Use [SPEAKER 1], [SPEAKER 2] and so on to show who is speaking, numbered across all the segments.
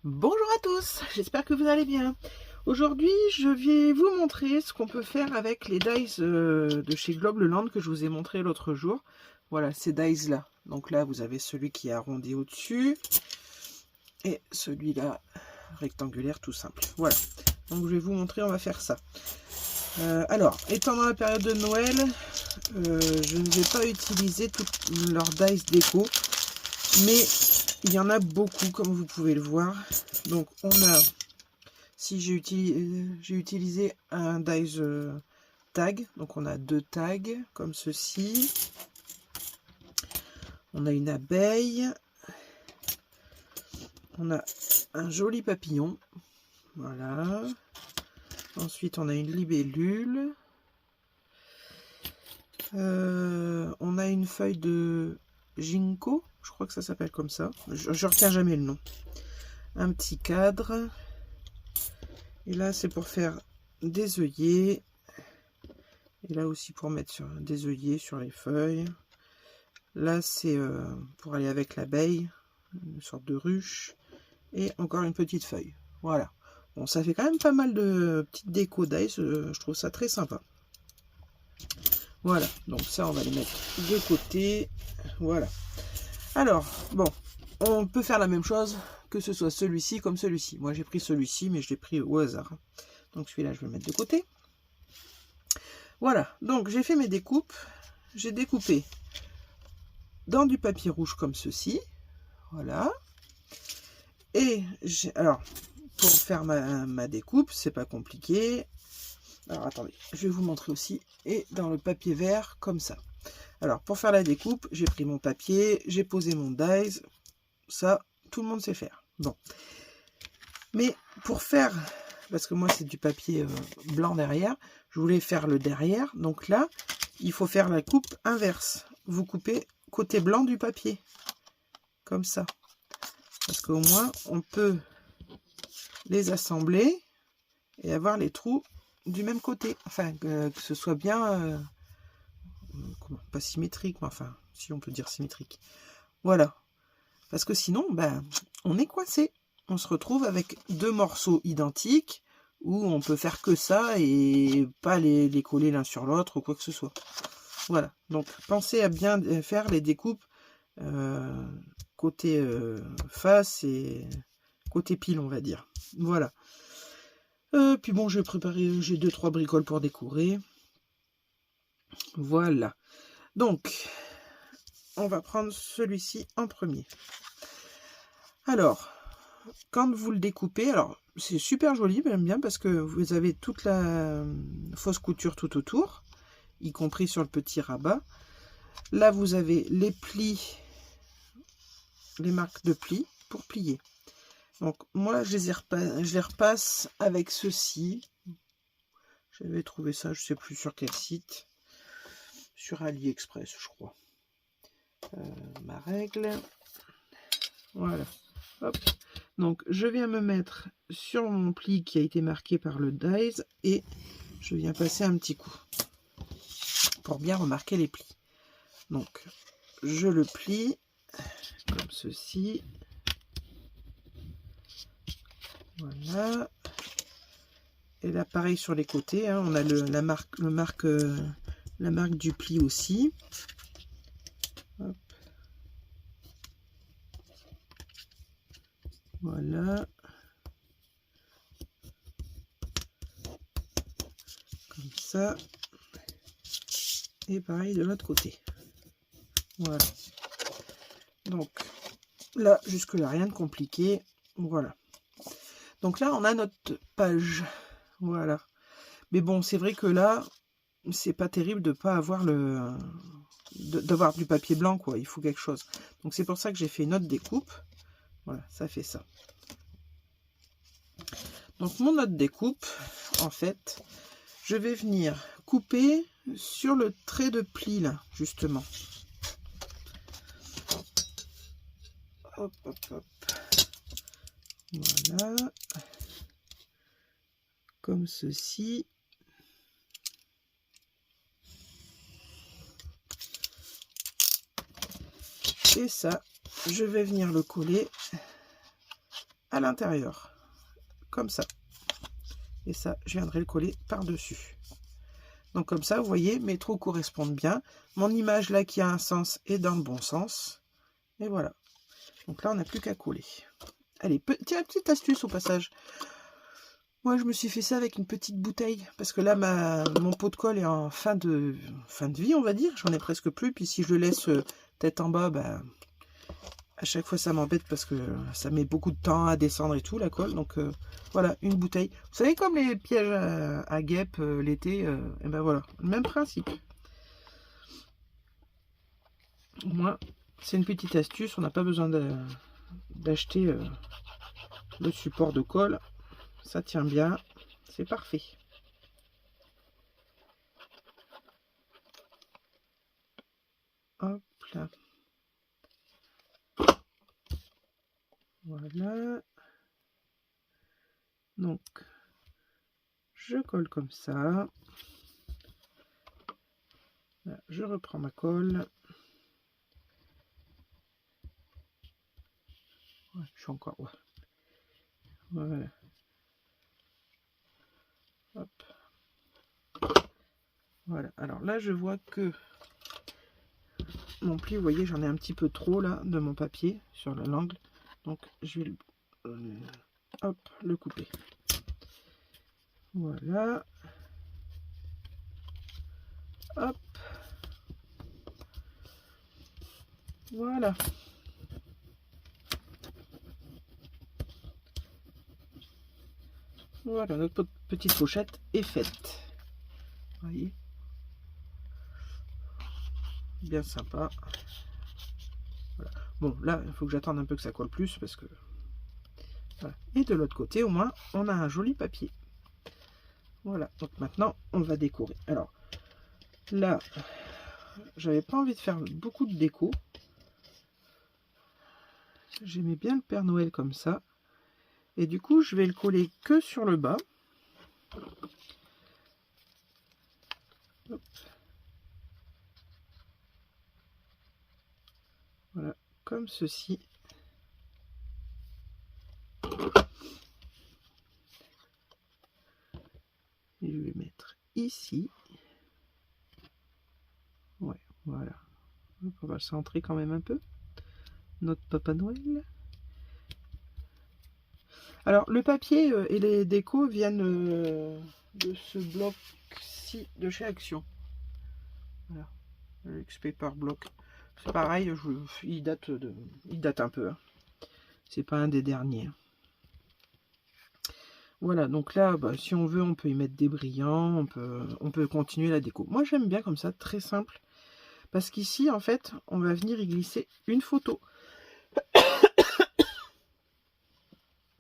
[SPEAKER 1] Bonjour à tous, j'espère que vous allez bien. Aujourd'hui, je vais vous montrer ce qu'on peut faire avec les dies de chez Globleland que je vous ai montré l'autre jour. Voilà, ces dies là. Donc là, vous avez celui qui est arrondi au-dessus et celui-là rectangulaire tout simple. Voilà, donc je vais vous montrer, on va faire ça. Alors, étant dans la période de Noël, je ne vais pas utiliser toutes leurs dies déco, mais il y en a beaucoup comme vous pouvez le voir. Donc on a, si j'ai utilisé un dies tag, donc on a 2 tags comme ceci. On a une abeille, on a un joli papillon, voilà. Ensuite on a une libellule, on a une feuille de ginkgo, je crois que ça s'appelle comme ça, je retiens jamais le nom. Un petit cadre, et là c'est pour faire des œillets, et là aussi pour mettre des œillets sur les feuilles. Là c'est pour aller avec l'abeille, une sorte de ruche, et encore une petite feuille. Voilà, bon, ça fait quand même pas mal de petites déco dies, je trouve ça très sympa. Voilà, donc ça on va les mettre de côté. Voilà, alors bon, on peut faire la même chose, que ce soit celui-ci comme celui-ci. Moi j'ai pris celui-ci, mais je l'ai pris au hasard. Donc celui-là je vais le mettre de côté. Voilà, donc j'ai fait mes découpes. J'ai découpé dans du papier rouge comme ceci. Voilà. Et alors, pour faire ma découpe, c'est pas compliqué. Alors attendez, je vais vous montrer aussi. Et dans le papier vert, comme ça. Alors, pour faire la découpe, j'ai pris mon papier, j'ai posé mon dies. Ça, tout le monde sait faire. Bon. Mais pour faire, parce que moi c'est du papier blanc derrière, je voulais faire le derrière. Donc là, il faut faire la coupe inverse. Vous coupez côté blanc du papier. Comme ça. Parce qu'au moins, on peut les assembler et avoir les trous du même côté. Enfin, que ce soit bien, pas symétrique, mais enfin, si on peut dire symétrique. Voilà. Parce que sinon, ben, on est coincé. On se retrouve avec 2 morceaux identiques où on peut faire que ça et pas les coller l'un sur l'autre ou quoi que ce soit. Voilà. Donc, pensez à bien faire les découpes côté face et côté pile, on va dire. Voilà. Puis bon, j'ai 2-3 bricoles pour décorer. Voilà. Donc, on va prendre celui-ci en premier. Alors, quand vous le découpez, alors c'est super joli, j'aime bien parce que vous avez toute la fausse couture tout autour, y compris sur le petit rabat. Là, vous avez les plis, les marques de plis pour plier. Donc moi, je les repasse avec ceci. J'avais trouvé ça, je sais plus sur quel site, sur AliExpress, je crois. Ma règle, voilà. Hop. Donc je viens me mettre sur mon pli qui a été marqué par le dies et je viens passer un petit coup pour bien remarquer les plis. Donc je le plie comme ceci. Voilà. Et là pareil sur les côtés, hein, on a la marque du pli aussi. Hop. Voilà. Comme ça. Et pareil de l'autre côté. Voilà. Donc là, jusque là, rien de compliqué. Voilà. Donc là, on a notre page. Voilà. Mais bon, c'est vrai que là, c'est pas terrible de pas avoir d'avoir du papier blanc, quoi. Il faut quelque chose. Donc c'est pour ça que j'ai fait une autre découpe. Voilà, ça fait ça. Donc mon autre découpe, en fait, je vais venir couper sur le trait de pli, là, justement. Hop, hop, hop. Voilà. Comme ceci. Et ça, je vais venir le coller à l'intérieur, comme ça. Et ça, je viendrai le coller par-dessus. Donc comme ça, vous voyez, mes trous correspondent bien. Mon image là qui a un sens est dans le bon sens. Et voilà. Donc là, on n'a plus qu'à coller. Allez, petite astuce au passage. Moi, je me suis fait ça avec une petite bouteille. Parce que là, mon pot de colle est en fin de vie, on va dire. J'en ai presque plus. Puis si je le laisse tête en bas, bah, à chaque fois, ça m'embête parce que ça met beaucoup de temps à descendre et tout, la colle. Donc voilà, une bouteille. Vous savez, comme les pièges à guêpes l'été, et ben voilà, le même principe. Au moins, c'est une petite astuce. On n'a pas besoin d'acheter le support de colle. Ça tient bien, c'est parfait. Hop là. Voilà. Donc, je colle comme ça. Là, je reprends ma colle. Ouais, je suis encore... Ouais. Voilà. Hop. Voilà. Alors là, je vois que mon pli, vous voyez, j'en ai un petit peu trop là de mon papier sur l'angle. Donc, je vais hop, le couper. Voilà. Hop. Voilà. Voilà, notre petite pochette est faite. Vous voyez, bien sympa. Voilà. Bon, là, il faut que j'attende un peu que ça colle plus parce que... Voilà. Et de l'autre côté, au moins, on a un joli papier. Voilà, donc maintenant, on va décorer. Alors, là, j'avais pas envie de faire beaucoup de déco. J'aimais bien le Père Noël comme ça. Et du coup, je vais le coller que sur le bas. Hop. Voilà, comme ceci. Et je vais mettre ici. Ouais, voilà. Hop, on va le centrer quand même un peu. Notre Papa Noël. Alors, le papier et les décos viennent de ce bloc-ci de chez Action. Voilà, le X-Paper Block. C'est pareil, il date un peu. Hein. C'est pas un des derniers. Voilà, donc là, bah, si on veut, on peut y mettre des brillants, on peut continuer la déco. Moi, j'aime bien comme ça, très simple. Parce qu'ici, en fait, on va venir y glisser une photo.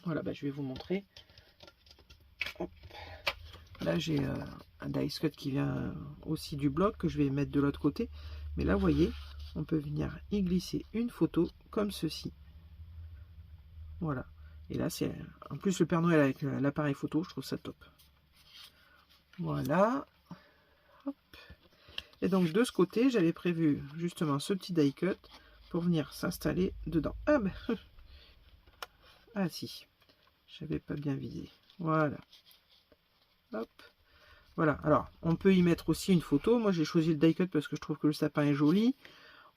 [SPEAKER 1] Voilà, bah, je vais vous montrer. Hop. Là, j'ai un dice cut qui vient aussi du bloc, que je vais mettre de l'autre côté. Mais là, vous voyez, on peut venir y glisser une photo comme ceci. Voilà. Et là, c'est en plus le Père Noël avec l'appareil photo, je trouve ça top. Voilà. Hop. Et donc, de ce côté, j'avais prévu justement ce petit die cut pour venir s'installer dedans. Ah, ben... ah si, j'avais pas bien visé. Voilà. Hop. Voilà. Alors, on peut y mettre aussi une photo. Moi, j'ai choisi le die cut parce que je trouve que le sapin est joli.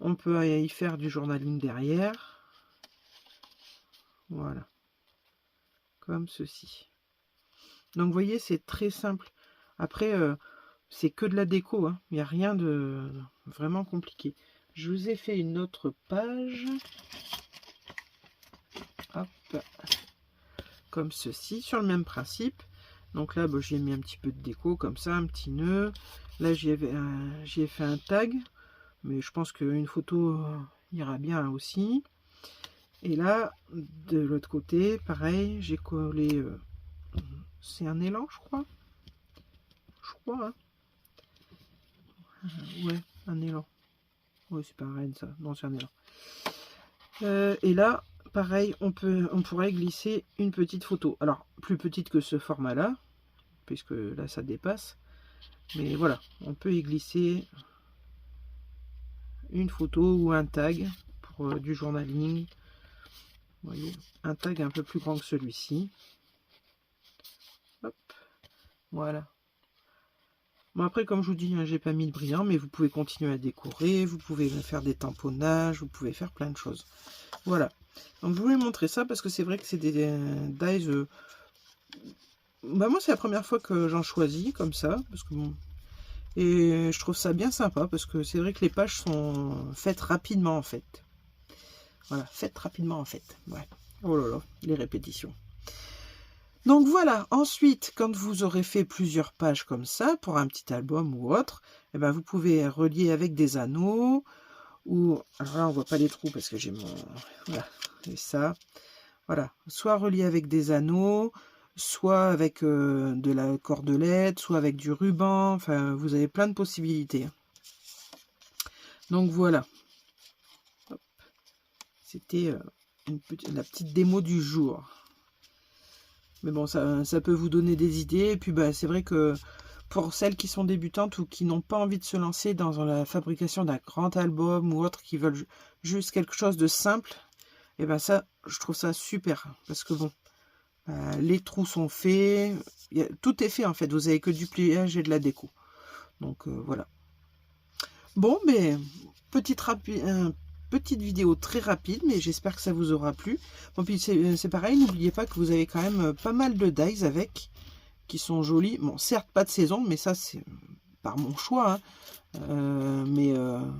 [SPEAKER 1] On peut y faire du journaling derrière. Voilà. Comme ceci. Donc, vous voyez, c'est très simple. Après, c'est que de la déco. Hein. Il n'y a rien de vraiment compliqué. Je vous ai fait une autre page. Hop. Comme ceci, sur le même principe. Donc là, bah, j'ai mis un petit peu de déco, comme ça, un petit nœud. Là, j'y ai fait un tag. Mais je pense qu'une photo ira bien aussi. Et là, de l'autre côté, pareil, j'ai collé... c'est un élan, je crois. Hein. Ouais, un élan. Ouais, c'est pas un ça. Non, c'est un élan. Et là, pareil, on pourrait glisser une petite photo. Alors, plus petite que ce format-là, puisque là, ça dépasse. Mais voilà, on peut y glisser une photo ou un tag pour du journaling. Vous voyez, un tag un peu plus grand que celui-ci. Hop, voilà. Bon, après, comme je vous dis, hein, j'ai pas mis le brillant, mais vous pouvez continuer à décorer, vous pouvez faire des tamponnages, vous pouvez faire plein de choses. Voilà. Donc, je voulais montrer ça parce que c'est vrai que c'est des dies. Bah, moi, c'est la première fois que j'en choisis comme ça, parce que bon. Et je trouve ça bien sympa parce que c'est vrai que les pages sont faites rapidement en fait. Voilà, faites rapidement en fait. Ouais. Oh là là, les répétitions. Donc voilà, ensuite, quand vous aurez fait plusieurs pages comme ça, pour un petit album ou autre, eh ben, vous pouvez relier avec des anneaux, ou, alors là on voit pas les trous parce que j'ai mon, voilà, et ça, voilà, soit relié avec des anneaux, soit avec de la cordelette, soit avec du ruban, enfin, vous avez plein de possibilités. Donc voilà, c'était la petite démo du jour. Mais bon, ça peut vous donner des idées. Et puis, bah, c'est vrai que pour celles qui sont débutantes ou qui n'ont pas envie de se lancer dans la fabrication d'un grand album ou autre, qui veulent juste quelque chose de simple, et ben ça, je trouve ça super. Parce que bon, les trous sont faits. Tout est fait en fait. Vous avez que du pliage et de la déco. Donc, voilà. Bon, mais petite vidéo très rapide, mais j'espère que ça vous aura plu. Bon, puis c'est pareil, n'oubliez pas que vous avez quand même pas mal de dies avec, qui sont jolis. Bon, certes, pas de saison, mais ça, c'est par mon choix. Hein.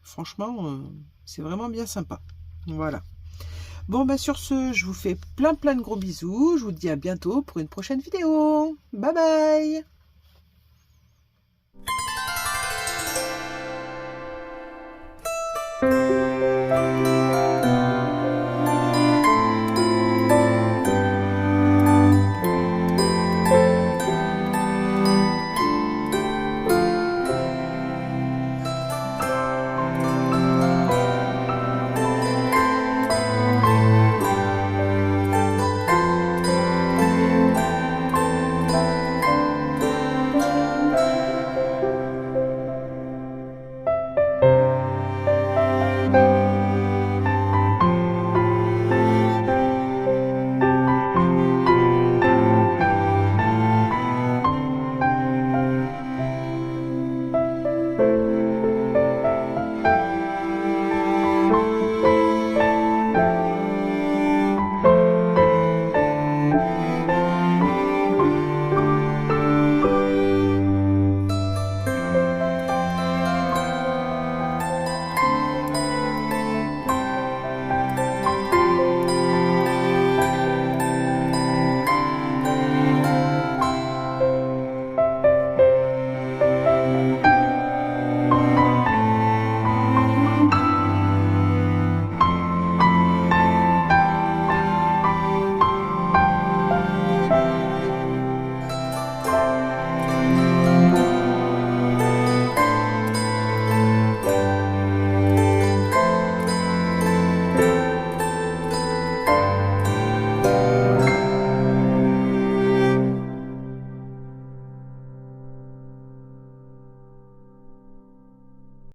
[SPEAKER 1] Franchement, c'est vraiment bien sympa. Voilà. Bon, bah sur ce, je vous fais plein de gros bisous. Je vous dis à bientôt pour une prochaine vidéo. Bye bye!